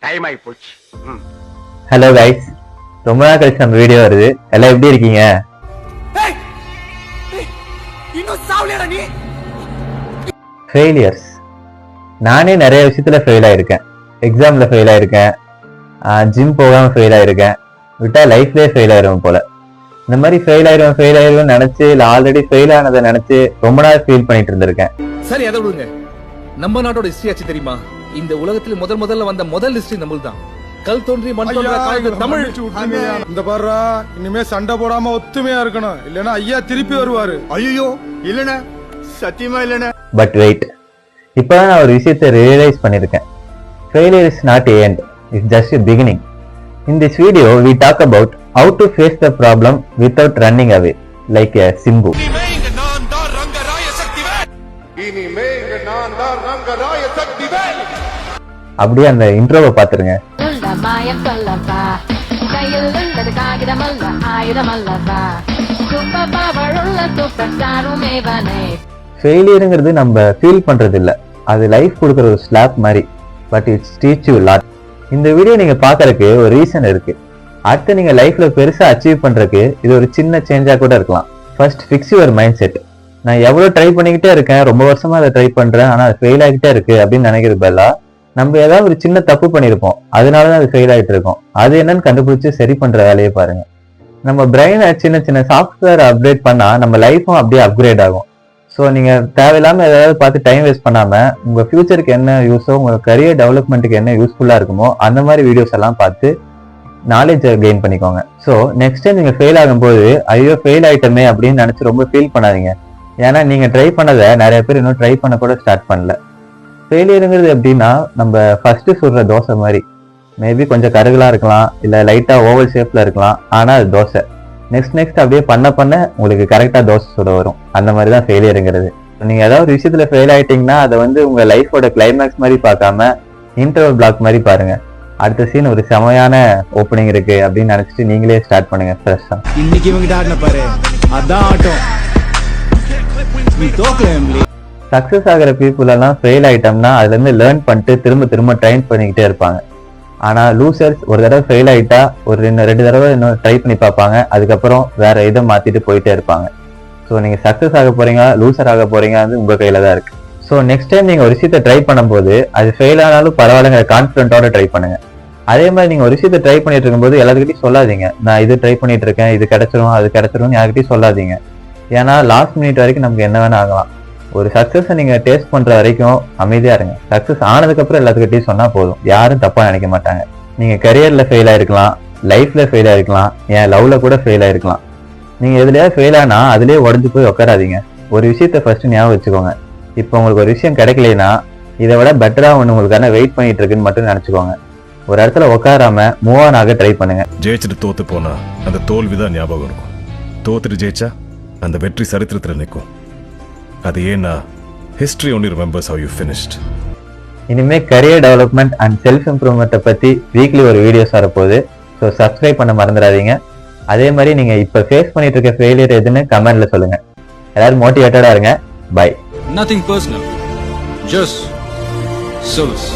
Time ஆகி போச்சு. Hello guys, ரொம்ப நாள் கழிச்சு நம்ம வீடியோ வருது. எல்லாம் எப்படி இருக்கீங்க? ஃபெயிலியர்ஸ். நானே நிறைய விஷயத்துல ஃபெயில் ஆயிருக்கேன். எக்ஸாம்ல ஃபெயில் ஆயிருக்கேன், ஜிம் போகாம ஃபெயில் ஆயிருக்கேன், விட்டா லைஃப்லயே ஃபெயில் ஆயிருவேன் போல. இந்த மாதிரி ஃபெயில் ஆயிருவேன் நினைச்சு இல்ல ஆல்ரெடி ஃபெயில் ஆனதை நினைச்சு ரொம்ப நாள் ஃபீல் பண்ணிட்டு இருந்திருக்கேன். சரி, அதை விடுங்க. நம்ம நாட்டோட ஹிஸ்டரி ஆச்சு தெரியுமா? இந்த உலகத்துல முதல்ல வந்த முதல் ஹிஸ்டரி நம்மள்தான். கல் தோன்றி மண் தோன்ற தமிழ். இந்த பாருடா, இனிமே சண்டை போடாம ஒத்துமையா இருக்கணும், இல்லனா ஐயா திருப்பி வருவாரு. ஐயோ இல்லனா, சத்தியமா இல்லனா. பட் வெயிட், இப்பதான் நான் ஒரு விஷயத்தை ரியலைஸ் பண்ணிருக்கேன். Failure is not a end, it's just a beginning. In this video we talk about how to face the problem without running away like a Simbu. அப்படியே அந்த இன்ட்ரோவை பாத்துருங்க. ஃபெயிலியருங்கிறது நம்ம ஃபீல் பண்றது இல்ல, அது லைஃப் கொடுக்குற ஒரு ஸ்லாப் மாதிரி. But it's teach you lot. இந்த வீடியோ நீங்க பாக்குறதுக்கு ஒரு ரீசன் இருக்கு. அடுத்து நீங்க லைஃப்ல பெருசா அச்சீவ் பண்றதுக்கு இது ஒரு சின்ன சேஞ்சா கூட இருக்கலாம். First fix your mind set. நான் எவ்வளவு ட்ரை பண்ணிக்கிட்டே இருக்கேன், ரொம்ப வருஷமா அதை ட்ரை பண்றேன், ஆனா அது ஃபெயில் ஆகிட்டே இருக்கு அப்படின்னு நினைக்கிறது பதிலா நம்ம ஏதாவது ஒரு சின்ன தப்பு பண்ணிருப்போம், அதனாலதான் அது ஃபெயில் ஆகிட்டு இருக்கோம். அது என்னன்னு கண்டுபிடிச்சு சரி பண்ற வேலையை பாருங்க. நம்ம பிரெயினை சின்ன சின்ன சாஃப்ட்வேர் அப்டேட் பண்ணா நம்ம லைஃபும் அப்படியே அப்கிரேட் ஆகும். ஸோ நீங்க தேவையில்லாம ஏதாவது பார்த்து டைம் வேஸ்ட் பண்ணாம உங்க ஃபியூச்சருக்கு என்ன யூஸோ, உங்க கரியர் டெவலப்மெண்ட்டுக்கு என்ன யூஸ்ஃபுல்லா இருக்குமோ அந்த மாதிரி வீடியோஸ் எல்லாம் பார்த்து நாலேஜ் கெயின் பண்ணிக்கோங்க. ஸோ நெக்ஸ்ட் டைம் நீங்க ஃபெயில் ஆகும்போது ஐயோ ஃபெயில் ஆயிட்டமே அப்படின்னு நினைச்சு ரொம்ப ஃபீல் பண்ணாதீங்க. ஏன்னா நீங்க ட்ரை பண்ணதை நிறைய பேர் இன்னும் ட்ரை பண்ண கூட ஸ்டார்ட் பண்ணல. ஃபெயிலியருங்கிறது எப்படின்னா நம்ம ஃபர்ஸ்ட் சுடுற தோசை மாதிரி. மேபி கொஞ்சம் கருகலா இருக்கலாம், இல்ல லைட்டா ஓவல் ஷேப்ல இருக்கலாம், ஆனா அது தோசை. நெக்ஸ்ட் அப்படியே பண்ண உங்களுக்கு கரெக்டா தோசை சுட வரும். அந்த மாதிரி தான் ஃபெயிலியருங்கிறது. நீங்க ஏதாவது ஒரு விஷயத்துல ஃபெயில் ஆயிட்டீங்கன்னா அதை வந்து உங்க லைஃபோட கிளைமேக்ஸ் மாதிரி பார்க்காம இன்டர்வல் பிளாக் மாதிரி பாருங்க. அடுத்த சீன் ஒரு செமையான ஓப்பனிங் இருக்கு அப்படின்னு நினைச்சிட்டு நீங்களே ஸ்டார்ட் பண்ணுங்க ஃப்ரெஷ்ஷா. இன்னைக்கு இவங்க ஆடின பாரு, அதான் ஆட்டம். சக்சஸ் ஆகிற பீப்புள் எல்லாம் ஃபெயில் ஆயிட்டோம்னா அதுல இருந்து லேர்ன் பண்ணிட்டு திரும்ப ட்ரைன் பண்ணிக்கிட்டே இருப்பாங்க. ஆனா லூசர்ஸ் ஒரு தடவை ஃபெயில் ஆயிட்டா ஒரு ரெண்டு தடவை இன்னும் ட்ரை பண்ணி பார்ப்பாங்க, அதுக்கப்புறம் வேற இதை மாத்திட்டு போயிட்டே இருப்பாங்க. ஸோ நீங்க சக்சஸ் ஆக போறீங்க, லூசர் ஆக போறீங்க, அது உங்க கையில தான் இருக்கு. ஸோ நெக்ஸ்ட் டைம் நீங்க ஒரு விஷயத்தை ட்ரை பண்ணும்போது அது ஃபெயில் ஆனாலும் பரவாயில்லைங்க, கான்ஃபிடென்ட்டோட ட்ரை பண்ணுங்க. அதே மாதிரி நீங்க ஒரு விஷயத்தை ட்ரை பண்ணிட்டு இருக்கும்போது எல்லாருக்கிட்டையும் சொல்லாதீங்க நான் இது ட்ரை பண்ணிட்டு இருக்கேன், இது கிடைச்சிரும் அது கிடைச்சிரும் யாருக்கிட்டையும் சொல்லாதீங்க. ஏன்னா லாஸ்ட் மினிட் வரைக்கும் நமக்கு என்ன வேணா ஆகலாம். ஒரு சக்சஸை நீங்க டேஸ்ட் பண்ற வரைக்கும் அமைதியா இருங்க. சக்சஸ் ஆனதுக்கு அப்புறம் எல்லாத்துக்கிட்டையும் சொன்னா போதும், யாரும் தப்பா நினைக்க மாட்டாங்க. நீங்க கரியர்ல ஃபெயில் ஆயிருக்கலாம், லைஃப்ல ஃபெயில் ஆயிருக்கலாம், ஏன் லவ்ல கூட ஃபெயில் ஆயிருக்கலாம். நீங்க எதுலயாவது ஃபெயில் ஆனா அதுலயே உடஞ்சு போய் உட்காராதீங்க. ஒரு விஷயத்த ஃபர்ஸ்ட் ஞாபகம் வச்சுக்கோங்க. இப்போ உங்களுக்கு ஒரு விஷயம் கிடைக்கலைன்னா இதை விட பெட்டரா ஒன்று உங்களுக்கான வெயிட் பண்ணிட்டு இருக்குன்னு மட்டும் நினைச்சுக்கோங்க. ஒரு இடத்துல உட்காராம மூவ் ஆன் ஆக ட்ரை பண்ணுங்க. ஜெயிச்சுட்டு தோத்து போனா அந்த தோல்விதான் ஞாபகம் இருக்கும். தோத்துட்டு ஜெயிச்சா அந்த வெற்றி சரித்திரத்தில் நிற்கும். அது ஏன்னா history only remembers how you finished. இனிமே கரியர் டெவலப்மெண்ட் அண்ட் செல்ஃப் இம்ப்ரூவ்மெண்ட்டை பத்தி வீக்லி ஒரு வீடியோஸ் வரப்போகுது. ஸோ சப்ஸ்கிரைப் பண்ண மறந்துடாதீங்க. அதே மாதிரி நீங்க இப்ப ஃபேஸ் பண்ணிட்டு இருக்க ஃபெயிலியர் எதுன்னு கமெண்ட்ல சொல்லுங்க. எல்லாரும் மோட்டிவேட்டடா இருங்க. By. Nothing personal, just service.